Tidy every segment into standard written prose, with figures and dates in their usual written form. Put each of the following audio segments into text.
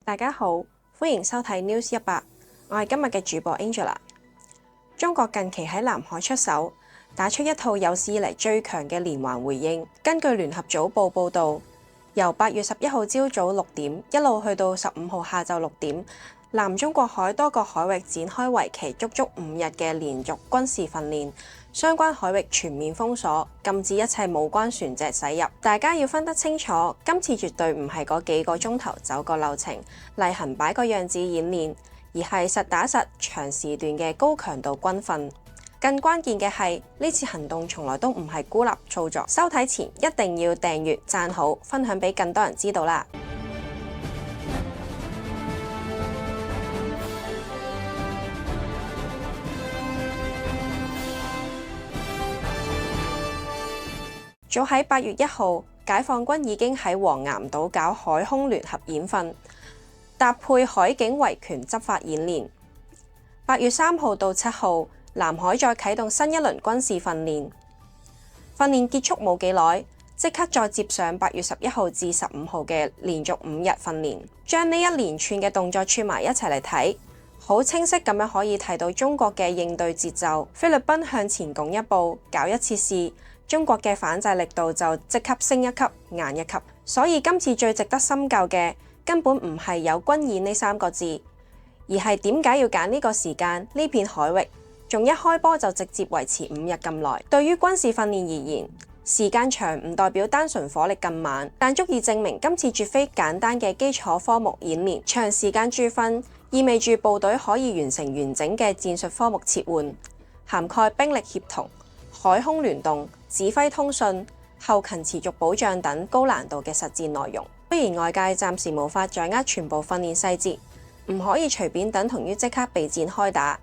大家好，歡迎收睇 News 100，我係今日嘅主播 Angela。中國近期喺南海出手，打出一套有史以嚟最強嘅連環回應。根據聯合早報報導，由8月11號朝早6點一路去到15號下晝6點，南中國海多個海域展開為期足足5日嘅連續軍事訓練。相關海域全面封鎖，禁止一切無關船隻駛入。大家要分得清楚，今次絕對唔係嗰幾個鐘頭走個流程、例行擺個樣子演練，而係實打實長時段嘅高強度軍訓。更關鍵嘅係，呢次行動從來都唔係孤立操作。收睇前一定要訂閱、讚好、分享俾更多人知道啦！早喺8月1號，解放軍已經喺黃岩島搞海空聯合演訓，搭配海警維權執法演練。8月3號到7號，南海再啟動新一輪軍事訓練。訓練結束冇幾耐，即刻再接上8月11號至15號嘅連續5日訓練，將呢一連串嘅動作串埋一齊嚟睇，好清晰咁樣可以睇到中國嘅應對節奏。菲律賓向前拱一步，搞一次試，中國嘅反制力度就即刻升一級、硬一級。所以今次最值得深究嘅根本唔係有軍演呢3個字，而係點解要揀呢個時間、呢片海域，仲一開波就直接維持5日咁耐。對於軍事訓練而言，時間長唔代表單純火力咁猛，但足以證明今次絕非簡單嘅基礎科目演練。長時間駐訓意味住部隊可以完成完整嘅戰術科目切換，涵蓋兵力協同、海空聯動、指揮通訊、後勤持續保障等高難度嘅實戰內容。雖然外界暫時無法掌握全部訓練細節，唔可以隨便等同於即刻備戰開打，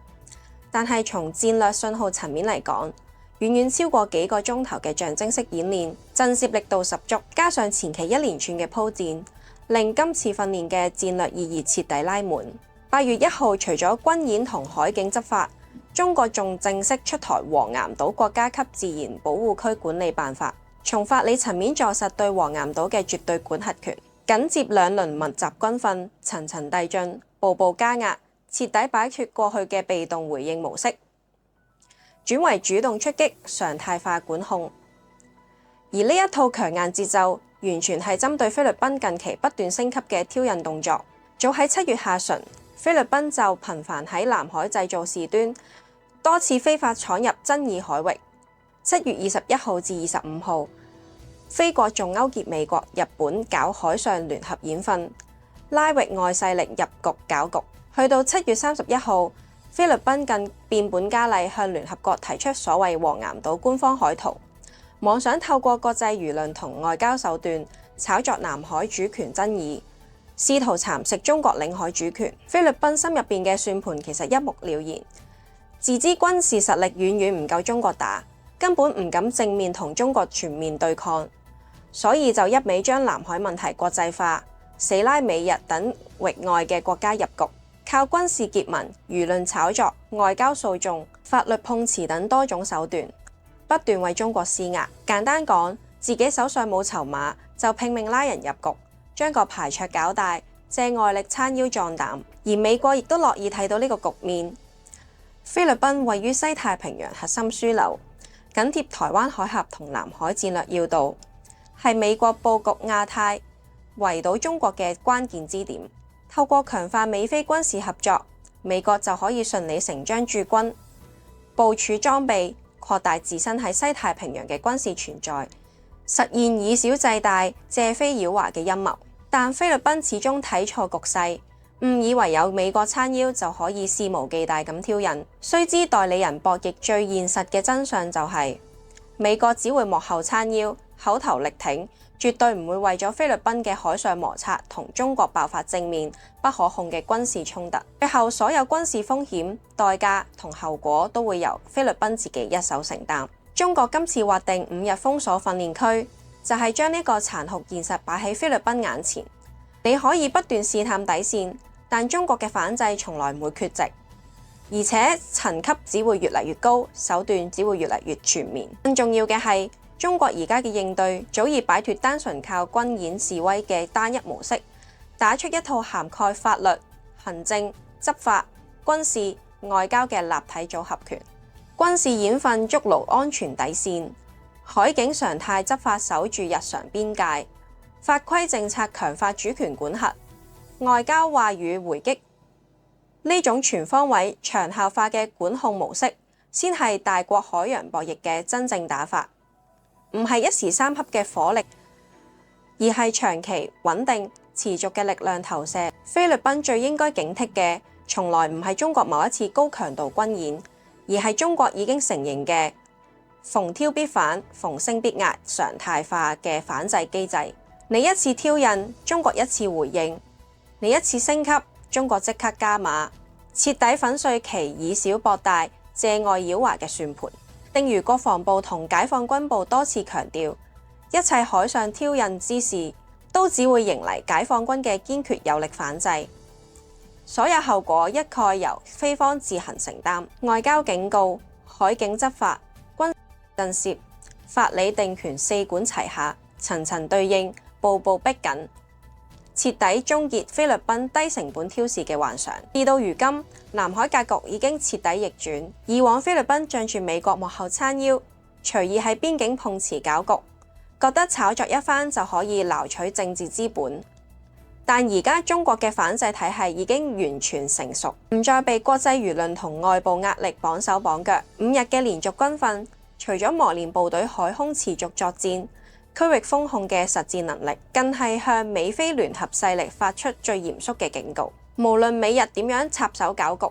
但係從戰略信號層面嚟講，遠遠超過幾個鐘頭嘅象徵式演練，震懾力度十足，加上前期一連串嘅鋪墊，令今次訓練嘅戰略意義徹底拉滿。8月1號，除咗軍演同海警執法，中國仲正式出台黃岩島國家級自然保護區管理辦法，從法理層面坐實對黃岩島嘅絕對管轄權。緊接2輪密集軍訓，層層遞進，步步加壓，徹底擺脫過去嘅被動回應模式，轉為主動出擊、常態化管控。而呢一套強硬節奏，完全係針對菲律賓近期不斷升級嘅挑釁動作。早喺7月下旬，菲律賓就頻繁喺南海製造事端，多次非法闖入爭議海域。7月21號至25號，菲國仲勾結美國、日本搞海上聯合演訓，拉域外勢力入局搞局。去到7月31號，菲律賓更變本加厲向聯合國提出所謂黃岩島官方海圖，妄想透過國際輿論同外交手段炒作南海主權爭議，試圖蠶食中國領海主權。菲律賓心入邊嘅算盤其實一目了然，自知軍事實力遠遠唔夠中國打，根本唔敢正面同中國全面對抗，所以就一味將南海問題國際化，死拉美日等域外嘅國家入局，靠軍事結盟、輿論炒作、外交訴訟、法律碰瓷等多種手段，不斷為中國施壓。簡單講，自己手上冇籌碼，就拼命拉人入局，將個牌桌搞大，借外力撐腰壯膽。而美國亦都樂意睇到呢個局面。菲律賓位於西太平洋核心樞紐，緊貼台灣海峽同南海戰略要道，係美國佈局亞太、圍堵中國嘅關鍵支點。透過強化美菲軍事合作，美國就可以順理成章駐軍、部署裝備，擴大自身喺西太平洋嘅軍事存在，實現以小制大、借飛擾華嘅陰謀。但菲律賓始終睇錯局勢，誤以為有美國撐腰就可以肆無忌憚咁挑釁。須知代理人博弈最現實嘅真相就係，美國只會幕後撐腰、口頭力挺，絕對唔會為咗菲律賓嘅海上摩擦同中國爆發正面不可控嘅軍事衝突。最後所有軍事風險、代價同後果都會由菲律賓自己一手承擔。中國今次劃定5日封鎖訓練區，就係將呢個殘酷現實擺喺菲律賓眼前。你可以不斷試探底線，但中國嘅反制從來唔會缺席，而且層級只會越嚟越高，手段只會越嚟越全面。更重要嘅係，中國而家嘅應對早已擺脫單純靠軍演示威嘅單一模式，打出一套涵蓋法律、行政、執法、軍事、外交嘅立體組合拳。軍事演訓築牢安全底線，海警常態執法守住日常邊界，法規政策強化主權管轄，外交話語回擊。呢種全方位長效化嘅管控模式，先係大國海洋博弈嘅真正打法，唔係一時三刻嘅火力，而係長期穩定持續嘅力量投射。菲律賓最應該警惕嘅，從來唔係中國某一次高強度軍演，而係中國已經承認嘅逢挑必反、逢升必壓常態化嘅反制機制。你一次挑釁，中國一次回應；你一次升級，中國即刻加碼，徹底粉碎其以小博大、借外擾華嘅算盤。正如國防部同解放軍部多次強調，一切海上挑釁之事都只會迎嚟解放軍嘅堅決有力反制，所有後果一概由菲方自行承擔。外交警告、海警執法、軍事震懾、法理定權四管齊下，層層對應，步步逼緊，徹底終結菲律賓低成本挑事嘅幻想。事到如今，南海格局已經徹底逆轉。以往菲律賓仗住美國幕後撐腰，隨意喺邊境碰瓷搞局，覺得炒作一番就可以撈取政治資本。但而家中國嘅反制體系已經完全成熟，唔再被國際輿論同外部壓力綁手綁腳。5日嘅連續軍訓，除咗磨練部隊海空持續作戰、區域封控嘅實戰能力，更係向美菲聯合勢力發出最嚴肅嘅警告。無論美日點樣插手搞局，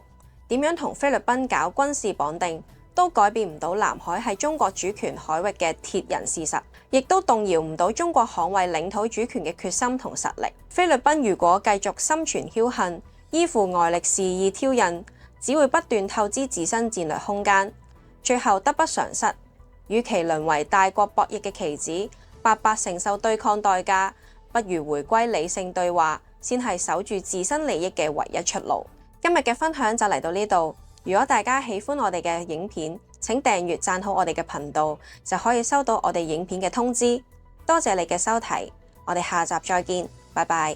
點樣同菲律賓搞軍事綁定，都改變唔到南海係中國主權海域嘅鐵人事實，亦都動搖唔到中國捍衛領土主權嘅決心同實力。菲律賓如果繼續心存僥倖，依附外力肆意挑釁，只會不斷透支自身戰略空間，最後得不償失。與其淪為大國博弈嘅棋子，白白承受對抗代價，不如回歸理性對話，先係守住自身利益嘅唯一出路。今日嘅分享就嚟到呢度。如果大家喜歡我哋嘅影片，請訂閱讚好我哋嘅頻道，就可以收到我哋影片嘅通知。多謝你嘅收睇，我哋下集再見，拜拜。